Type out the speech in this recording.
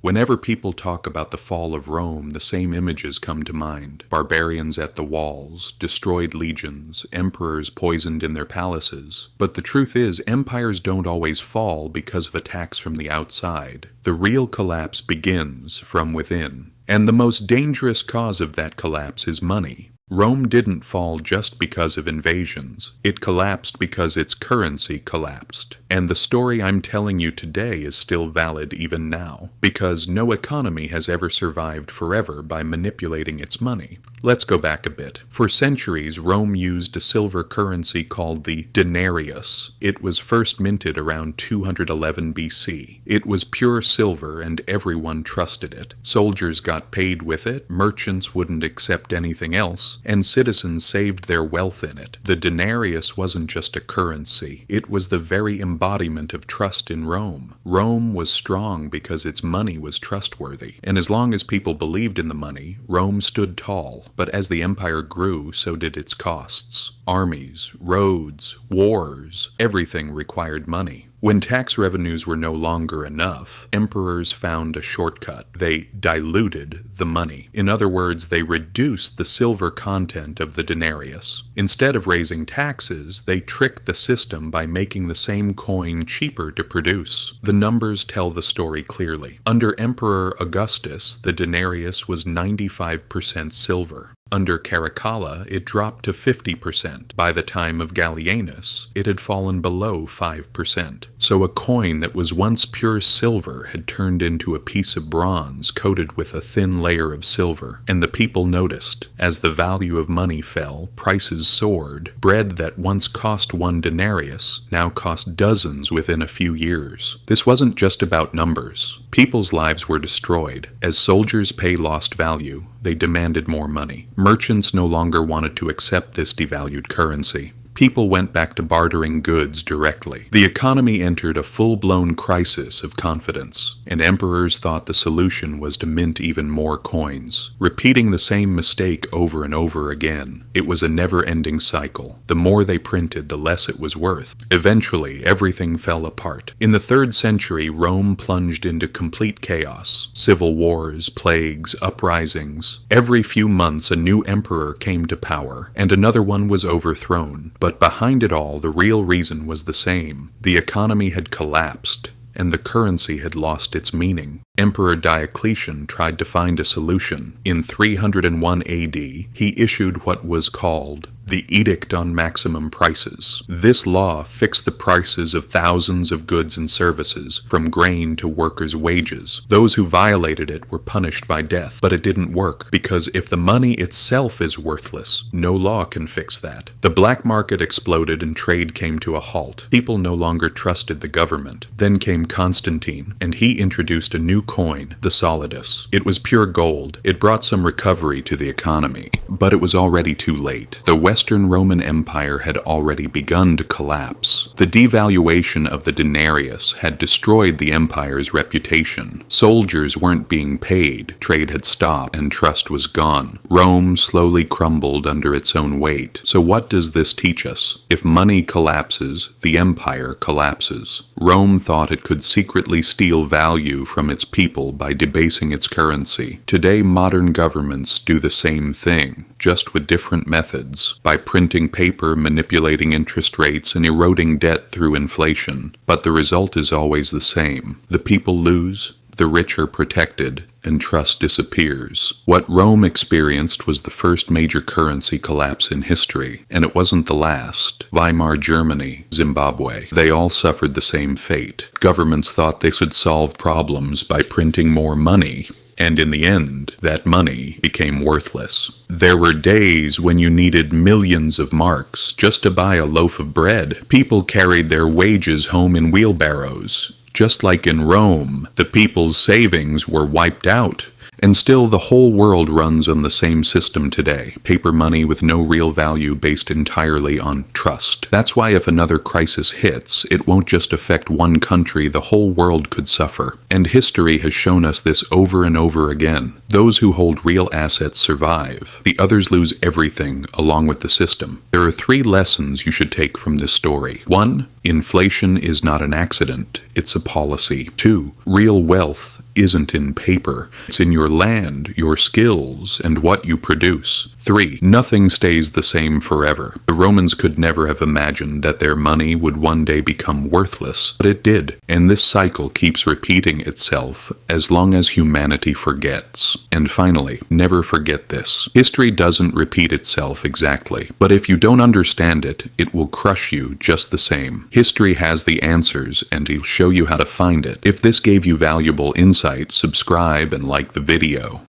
Whenever people talk about the fall of Rome, the same images come to mind. Barbarians at the walls, destroyed legions, emperors poisoned in their palaces. But the truth is, empires don't always fall because of attacks from the outside. The real collapse begins from within. And the most dangerous cause of that collapse is money. Rome didn't fall just because of invasions. It collapsed because its currency collapsed. And the story I'm telling you today is still valid even now, because no economy has ever survived forever by manipulating its money. Let's go back a bit. For centuries, Rome used a silver currency called the denarius. It was first minted around 211 BC. It was pure silver and everyone trusted it. Soldiers got paid with it, merchants wouldn't accept anything else, and citizens saved their wealth in it. The denarius wasn't just a currency, it was the very embodiment of trust in Rome. Rome was strong because its money was trustworthy, and as long as people believed in the money, Rome stood tall. But as the empire grew, so did its costs. Armies, roads, wars, everything required money. When tax revenues were no longer enough, emperors found a shortcut. They diluted the money. In other words, they reduced the silver content of the denarius. Instead of raising taxes, they tricked the system by making the same coin cheaper to produce. The numbers tell the story clearly. Under Emperor Augustus, the denarius was 95% silver. Under Caracalla, it dropped to 50%. By the time of Gallienus, it had fallen below 5%. So a coin that was once pure silver had turned into a piece of bronze coated with a thin layer of silver. And the people noticed. As the value of money fell, prices soared. Bread that once cost 1 denarius now cost dozens within a few years. This wasn't just about numbers. People's lives were destroyed. As soldiers' pay lost value, they demanded more money. Merchants no longer wanted to accept this devalued currency. People went back to bartering goods directly. The economy entered a full-blown crisis of confidence, and emperors thought the solution was to mint even more coins, repeating the same mistake over and over again. It was a never-ending cycle. The more they printed, the less it was worth. Eventually, everything fell apart. In the 3rd century, Rome plunged into complete chaos. Civil wars, plagues, uprisings. Every few months, a new emperor came to power, and another one was overthrown. But behind it all, the real reason was the same. The economy had collapsed, and the currency had lost its meaning. Emperor Diocletian tried to find a solution. In 301 AD, he issued what was called the Edict on Maximum Prices. This law fixed the prices of thousands of goods and services, from grain to workers' wages. Those who violated it were punished by death. But it didn't work, because if the money itself is worthless, no law can fix that. The black market exploded and trade came to a halt. People no longer trusted the government. Then came Constantine, and he introduced a new coin, the solidus. It was pure gold. It brought some recovery to the economy, but it was already too late. The Western Roman Empire had already begun to collapse. The devaluation of the denarius had destroyed the empire's reputation. Soldiers weren't being paid, trade had stopped, and trust was gone. Rome slowly crumbled under its own weight. So what does this teach us? If money collapses, the empire collapses. Rome thought it could secretly steal value from its people by debasing its currency. Today, modern governments do the same thing, just with different methods, by printing paper, manipulating interest rates, and eroding debt through inflation. But the result is always the same. The people lose, the rich are protected, and trust disappears. What Rome experienced was the first major currency collapse in history, and it wasn't the last. Weimar Germany, Zimbabwe, they all suffered the same fate. Governments thought they could solve problems by printing more money, and in the end, that money became worthless. There were days when you needed millions of marks just to buy a loaf of bread. People carried their wages home in wheelbarrows. Just like in Rome, the people's savings were wiped out. And still, the whole world runs on the same system today. Paper money with no real value based entirely on trust. That's why if another crisis hits, it won't just affect one country, the whole world could suffer. And history has shown us this over and over again. Those who hold real assets survive. The others lose everything along with the system. There are 3 lessons you should take from this story. 1. Inflation is not an accident. It's a policy. 2. Real wealth isn't in paper. It's in your land, your skills, and what you produce. 3. Nothing stays the same forever. The Romans could never have imagined that their money would one day become worthless, but it did, and this cycle keeps repeating itself as long as humanity forgets. And finally, never forget this. History doesn't repeat itself exactly, but if you don't understand it, it will crush you just the same. History has the answers, and he'll show you how to find it. If this gave you valuable insight, subscribe and like the video.